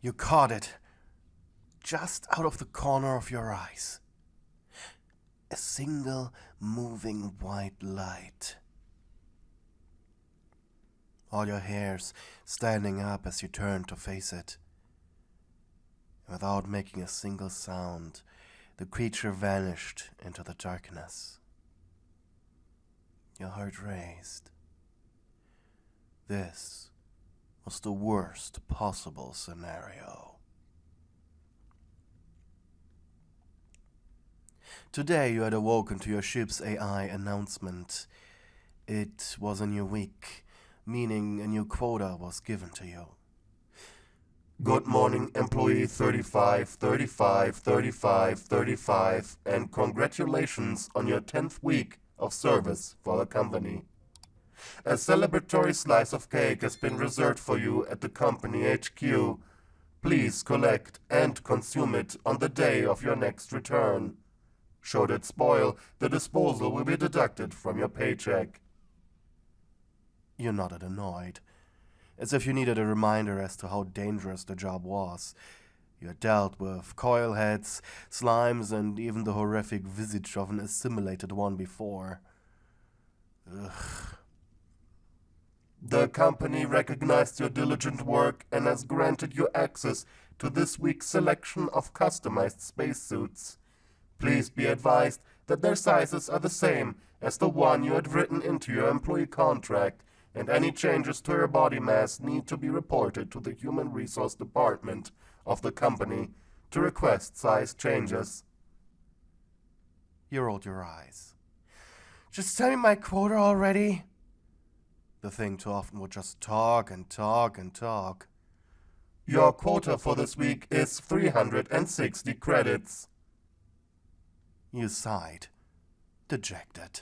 You caught it, just out of the corner of your eyes. A single moving white light. All your hairs standing up as you turned to face it. Without making a single sound, the creature vanished into the darkness. Your heart raced. This was the worst possible scenario. Today you had awoken to your ship's AI announcement. It was a new week, meaning a new quota was given to you. Good morning, employee 35, 35, 35, 35, and congratulations on your 10th week of service for the company. A celebratory slice of cake has been reserved for you at the company HQ. Please collect and consume it on the day of your next return. Should it spoil, the disposal will be deducted from your paycheck. You nodded annoyed, as if you needed a reminder as to how dangerous the job was. You had dealt with coilheads, slimes, and even the horrific visage of an assimilated one before. Ugh. The company recognized your diligent work and has granted you access to this week's selection of customized spacesuits. Please be advised that their sizes are the same as the one you had written into your employee contract, and any changes to your body mass need to be reported to the Human Resource Department of the company to request size changes. You rolled your eyes. Just tell me my quota already? The thing too often would just talk and talk and talk. Your quota for this week is 360 credits. You sighed, dejected.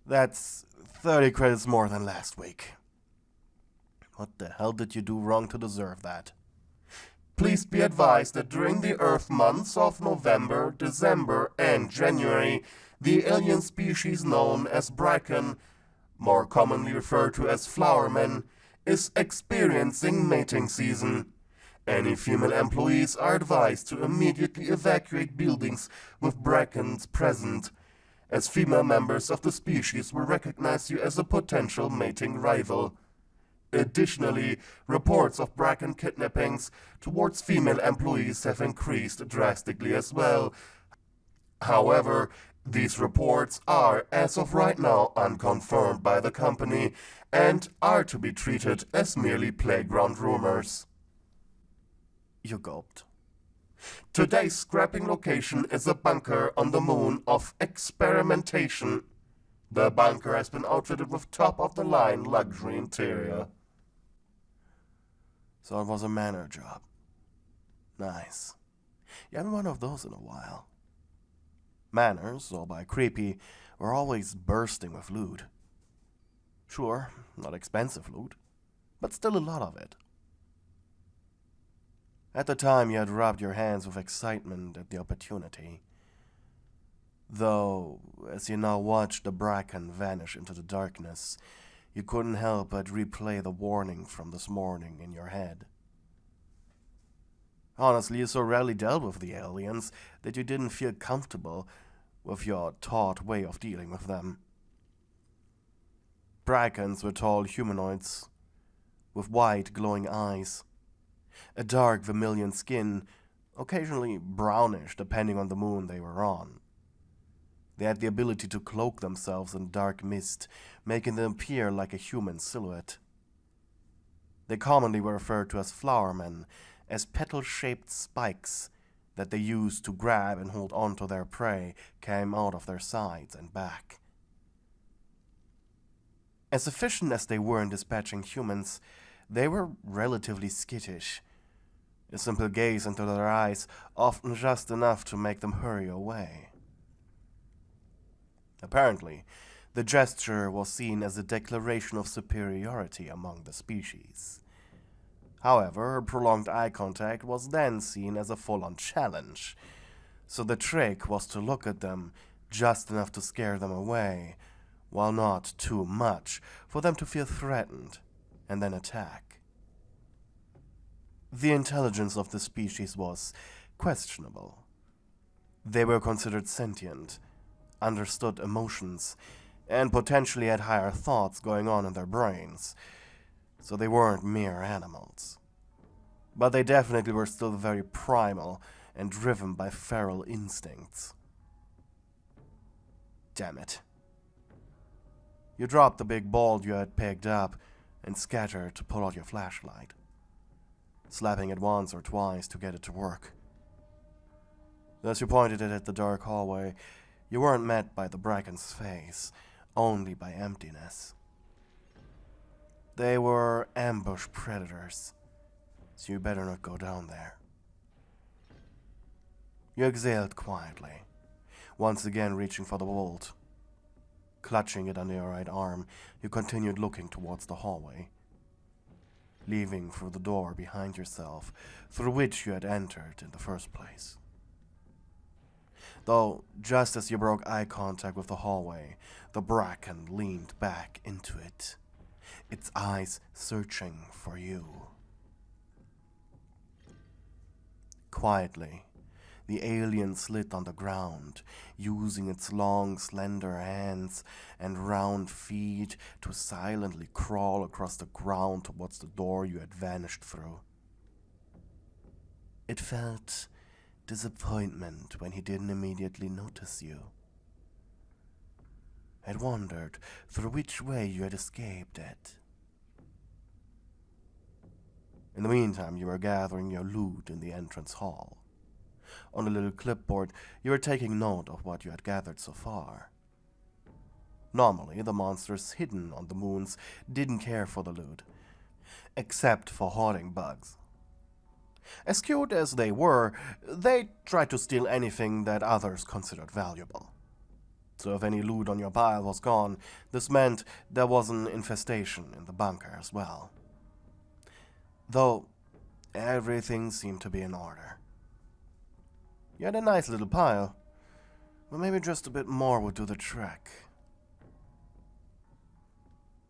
That's 30 credits more than last week. What the hell did you do wrong to deserve that? Please be advised that during the Earth months of November, December, and January, the alien species known as Bracken, more commonly referred to as flowermen, is experiencing mating season. Any female employees are advised to immediately evacuate buildings with Brackens present, as female members of the species will recognize you as a potential mating rival. Additionally, reports of Bracken kidnappings towards female employees have increased drastically as well. However, these reports are, as of right now, unconfirmed by the company and are to be treated as merely playground rumors. You gulped. Today's scrapping location is a bunker on the moon of experimentation. The bunker has been outfitted with top-of-the-line luxury interior. So it was a manor job. Nice. You haven't one of those in a while. Manors, albeit creepy, were always bursting with loot. Sure, not expensive loot, but still a lot of it. At the time, you had rubbed your hands with excitement at the opportunity. Though, as you now watched the Bracken vanish into the darkness, you couldn't help but replay the warning from this morning in your head. Honestly, you so rarely dealt with the aliens that you didn't feel comfortable with your taught way of dealing with them. Brackens were tall humanoids with white, glowing eyes, a dark vermilion skin, occasionally brownish depending on the moon they were on. They had the ability to cloak themselves in dark mist, making them appear like a human silhouette. They commonly were referred to as flowermen, as petal-shaped spikes that they used to grab and hold onto their prey came out of their sides and back. As efficient as they were in dispatching humans, they were relatively skittish. A simple gaze into their eyes, often just enough to make them hurry away. Apparently, the gesture was seen as a declaration of superiority among the species. However, prolonged eye contact was then seen as a full-on challenge, so the trick was to look at them just enough to scare them away, while not too much for them to feel threatened and then attack. The intelligence of the species was questionable. They were considered sentient, understood emotions, and potentially had higher thoughts going on in their brains, so they weren't mere animals. But they definitely were still very primal and driven by feral instincts. Damn it. You dropped the big ball you had picked up and scattered to pull out your flashlight, slapping it once or twice to get it to work. As you pointed it at the dark hallway, you weren't met by the Bracken's face, only by emptiness. They were ambush predators, so you better not go down there. You exhaled quietly, once again reaching for the bolt. Clutching it under your right arm, you continued looking towards the hallway, leaving through the door behind yourself, through which you had entered in the first place. Though, just as you broke eye contact with the hallway, the Bracken leaned back into it, its eyes searching for you. Quietly, the alien slid on the ground, using its long, slender hands and round feet to silently crawl across the ground towards the door you had vanished through. It felt disappointment when he didn't immediately notice you. It wondered through which way you had escaped it. In the meantime, you were gathering your loot in the entrance hall. On a little clipboard, you were taking note of what you had gathered so far. Normally, the monsters hidden on the moons didn't care for the loot, except for hoarding bugs. As cute as they were, they tried to steal anything that others considered valuable. So if any loot on your pile was gone, this meant there was an infestation in the bunker as well. Though, everything seemed to be in order. You had a nice little pile, but maybe just a bit more would do the trick.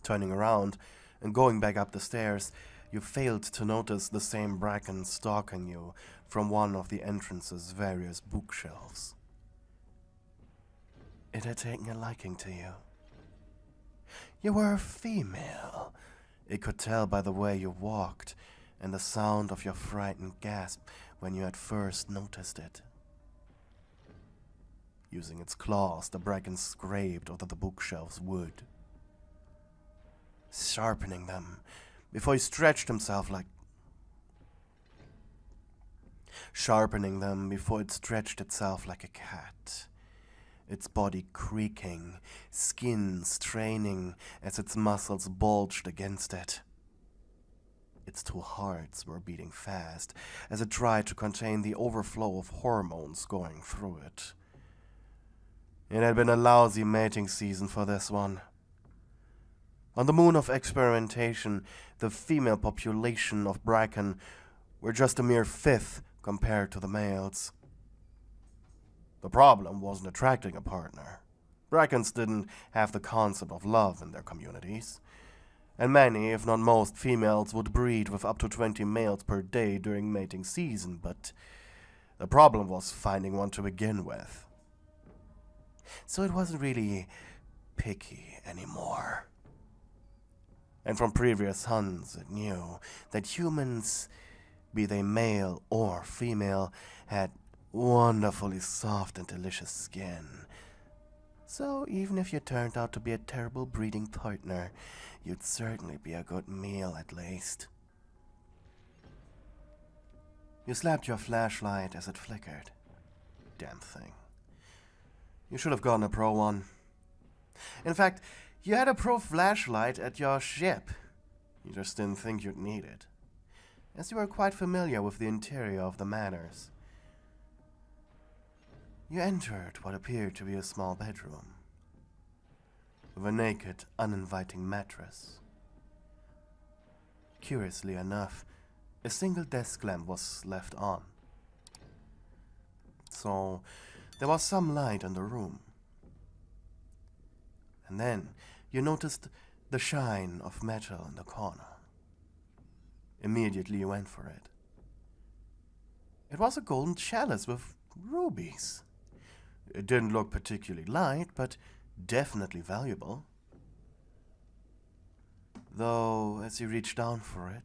Turning around and going back up the stairs, you failed to notice the same Bracken stalking you from one of the entrance's various bookshelves. It had taken a liking to you. You were a female. It could tell by the way you walked and the sound of your frightened gasp when you had first noticed it. Using its claws, the Bracken scraped over the bookshelf's wood, sharpening them before he stretched himself like... Sharpening them before it stretched itself like a cat, its body creaking, skin straining as its muscles bulged against it. Its two hearts were beating fast as it tried to contain the overflow of hormones going through it. It had been a lousy mating season for this one. On the moon of experimentation, the female population of Bracken were just a mere fifth compared to the males. The problem wasn't attracting a partner. Brackens didn't have the concept of love in their communities, and many, if not most, females would breed with up to 20 males per day during mating season, but the problem was finding one to begin with. So it wasn't really picky anymore. And from previous hunts, it knew that humans, be they male or female, had wonderfully soft and delicious skin. So even if you turned out to be a terrible breeding partner, you'd certainly be a good meal at least. You slapped your flashlight as it flickered. Damn thing. You should have gotten a pro one. In fact, you had a pro flashlight at your ship. You just didn't think you'd need it, as you were quite familiar with the interior of the manors. You entered what appeared to be a small bedroom, with a naked, uninviting mattress. Curiously enough, a single desk lamp was left on, so there was some light in the room. And then you noticed the shine of metal in the corner. Immediately you went for it, It was a golden chalice with rubies. It didn't look particularly light, but definitely valuable. Though, as you reached down for it,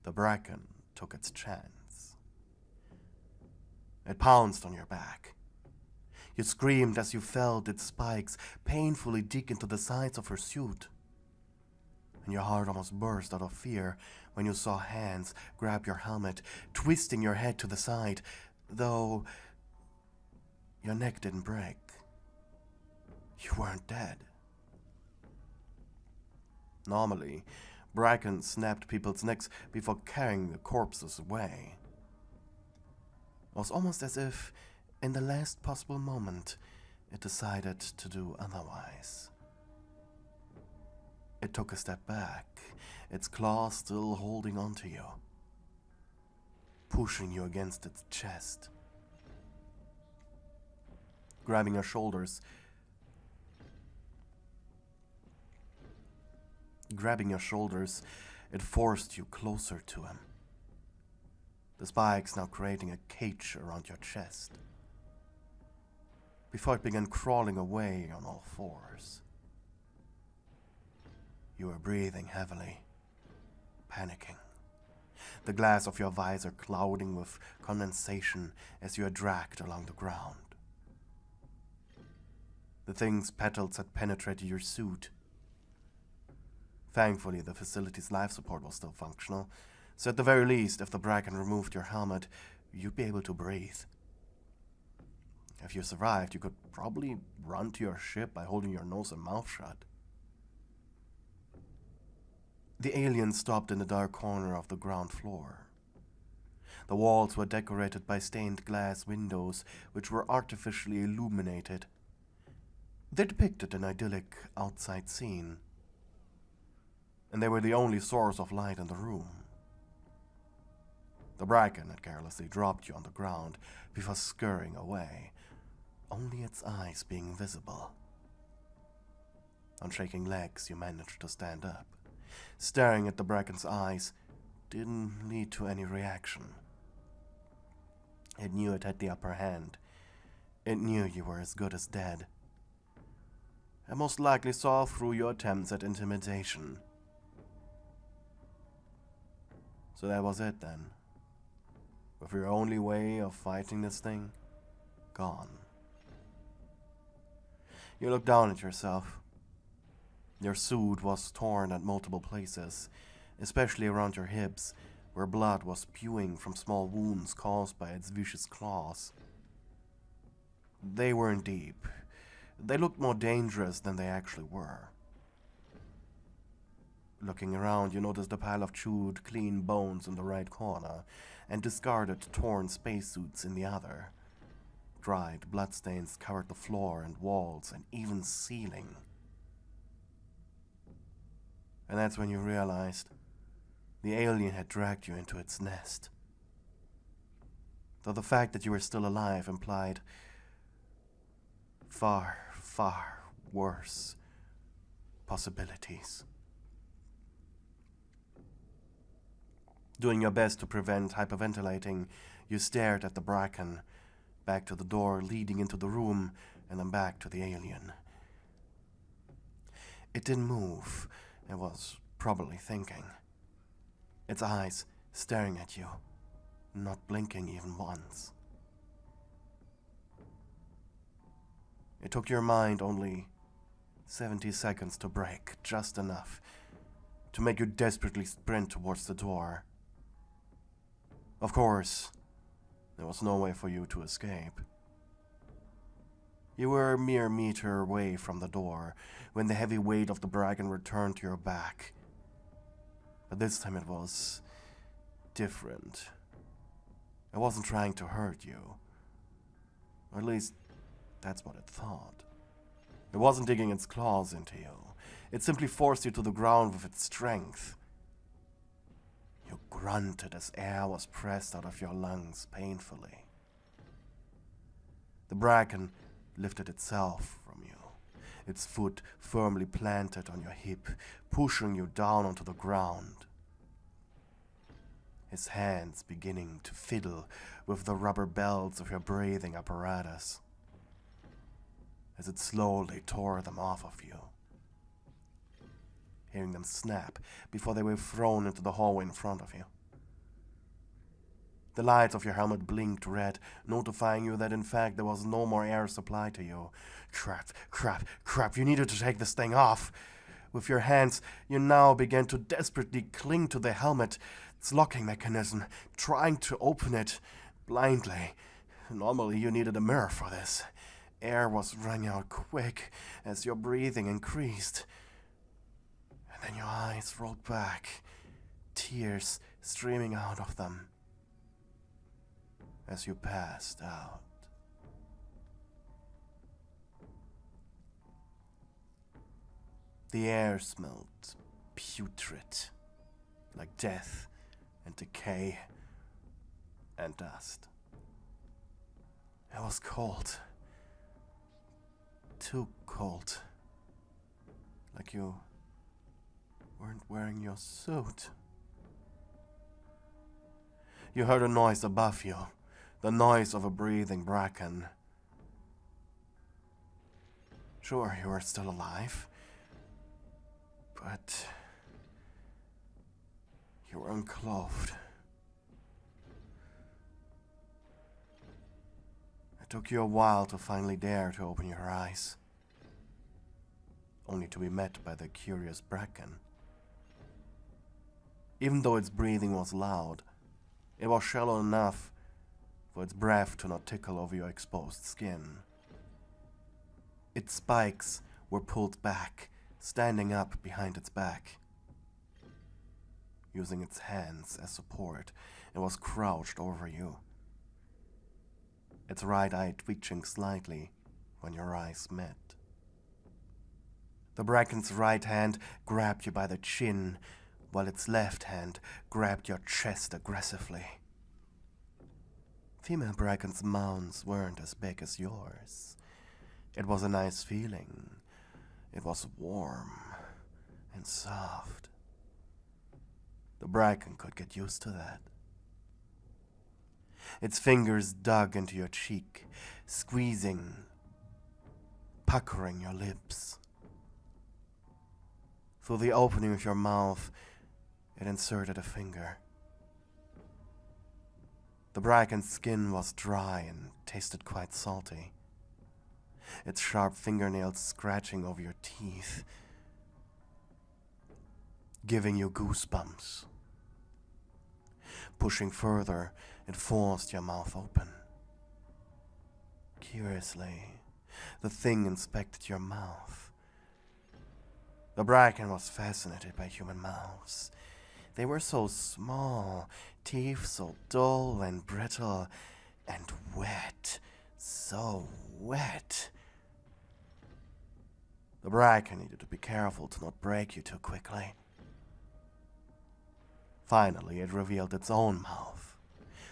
the Bracken took its chance. It pounced on your back. You screamed as you felt its spikes painfully dig into the sides of her suit. And your heart almost burst out of fear when you saw hands grab your helmet, twisting your head to the side, though your neck didn't break. You weren't dead. Normally, Bracken snapped people's necks before carrying the corpses away. It was almost as if, in the last possible moment, it decided to do otherwise. It took a step back, its claws still holding onto you, pushing you against its chest. Grabbing your shoulders, it forced you closer to him. The spikes now creating a cage around your chest, before it began crawling away on all fours. You were breathing heavily, panicking, the glass of your visor clouding with condensation as you were dragged along the ground. The thing's petals had penetrated your suit. Thankfully, the facility's life support was still functional, so at the very least, if the Bracken removed your helmet, you'd be able to breathe. If you survived, you could probably run to your ship by holding your nose and mouth shut. The alien stopped in the dark corner of the ground floor. The walls were decorated by stained glass windows, which were artificially illuminated. They depicted an idyllic outside scene, and they were the only source of light in the room. The Bracken had carelessly dropped you on the ground before scurrying away, only its eyes being visible. On shaking legs, you managed to stand up. Staring at the Bracken's eyes didn't lead to any reaction. It knew it had the upper hand. It knew you were as good as dead. It most likely saw through your attempts at intimidation. So that was it then. With your only way of fighting this thing gone. You looked down at yourself. Your suit was torn at multiple places, especially around your hips, where blood was spewing from small wounds caused by its vicious claws. They weren't deep. They looked more dangerous than they actually were. Looking around, you noticed a pile of chewed, clean bones in the right corner, and discarded, torn spacesuits in the other. Dried bloodstains covered the floor and walls and even ceiling. And that's when you realized the alien had dragged you into its nest. Though the fact that you were still alive implied far, far worse possibilities. Doing your best to prevent hyperventilating, you stared at the Bracken, back to the door leading into the room, and then back to the alien. It didn't move. It was probably thinking. Its eyes staring at you, not blinking even once. It took your mind only 70 seconds to break, just enough to make you desperately sprint towards the door. Of course, there was no way for you to escape. You were a mere meter away from the door when the heavy weight of the Bracken returned to your back. But this time it was different. It wasn't trying to hurt you. Or at least, that's what it thought. It wasn't digging its claws into you. It simply forced you to the ground with its strength. You grunted as air was pressed out of your lungs painfully. The Bracken lifted itself from you, its foot firmly planted on your hip, pushing you down onto the ground. his hands beginning to fiddle with the rubber belts of your breathing apparatus as it slowly tore them off of you, hearing them snap before they were thrown into the hallway in front of you. The lights of your helmet blinked red, notifying you that in fact there was no more air supply to you. Crap, you needed to take this thing off. With your hands, you now began to desperately cling to the helmet, its locking mechanism, trying to open it blindly. Normally you needed a mirror for this. Air was running out quick as your breathing increased. And then your eyes rolled back, tears streaming out of them as you passed out. The air smelled putrid, like death and decay and dust. It was cold. Too cold. Like you weren't wearing your suit. You heard a noise above you, the noise of a breathing Bracken. Sure, you were still alive, but you were unclothed. It took you a while to finally dare to open your eyes, only to be met by the curious Bracken. Even though its breathing was loud, it was shallow enough for its breath to not tickle over your exposed skin. Its spikes were pulled back, standing up behind its back. Using its hands as support, it was crouched over you, its right eye twitching slightly when your eyes met. The Bracken's right hand grabbed you by the chin, while its left hand grabbed your chest aggressively. Female Bracken's mounds weren't as big as yours. It was a nice feeling. It was warm and soft. The Bracken could get used to that. Its fingers dug into your cheek, squeezing, puckering your lips. Through the opening of your mouth, it inserted a finger. The Bracken's skin was dry and tasted quite salty, its sharp fingernails scratching over your teeth, giving you goosebumps. Pushing further, it forced your mouth open. Curiously, the thing inspected your mouth. The Bracken was fascinated by human mouths. They were so small, teeth so dull and brittle, and wet, so wet. The Bracken needed to be careful to not break you too quickly. Finally, it revealed its own mouth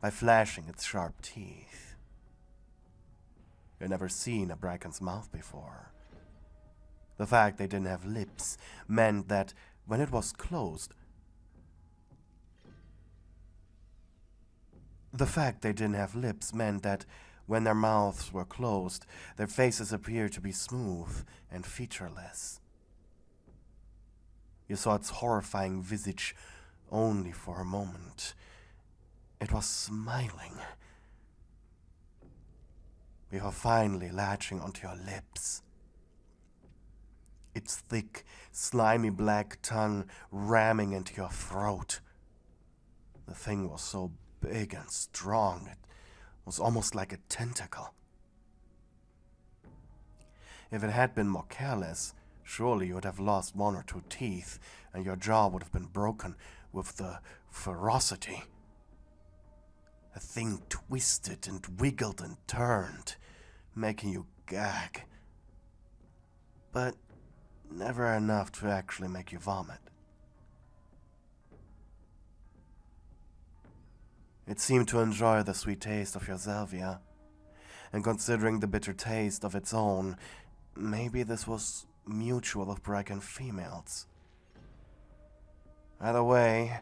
by flashing its sharp teeth. You'd never seen a Bracken's mouth before. The fact they didn't have lips meant that when it was closed, when their mouths were closed, their faces appeared to be smooth and featureless. You saw its horrifying visage only for a moment. It was smiling, before finally latching onto your lips. Its thick, slimy black tongue ramming into your throat. The thing was so big and strong, it was almost like a tentacle. If it had been more careless, surely you would have lost one or two teeth, and your jaw would have been broken with the ferocity. The thing twisted and wiggled and turned, making you gag. But never enough to actually make you vomit. It seemed to enjoy the sweet taste of your salvia, and considering the bitter taste of its own, maybe this was mutual of Bracken females. Either way,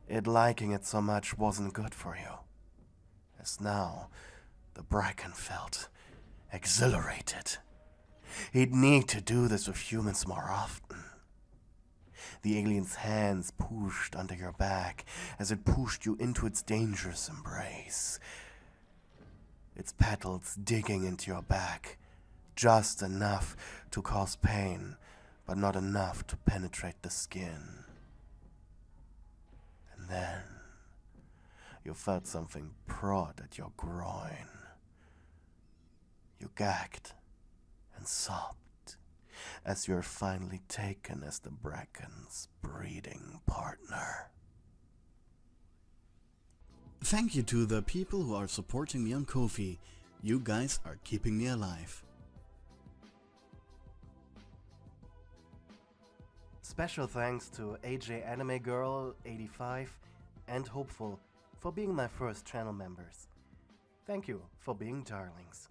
It liking it so much wasn't good for you. As now, the Bracken felt exhilarated. He'd need to do this with humans more often. The alien's hands pushed under your back as it pushed you into its dangerous embrace. Its petals digging into your back, just enough to cause pain, but not enough to penetrate the skin. And then you felt something prod at your groin. You gagged and sobbed as you're finally taken as the Bracken's breeding partner. Thank you to the people who are supporting me on Ko-fi. You guys are keeping me alive. Special thanks to AJ Anime Girl 85 and Hopeful for being my first channel members. Thank you for being darlings.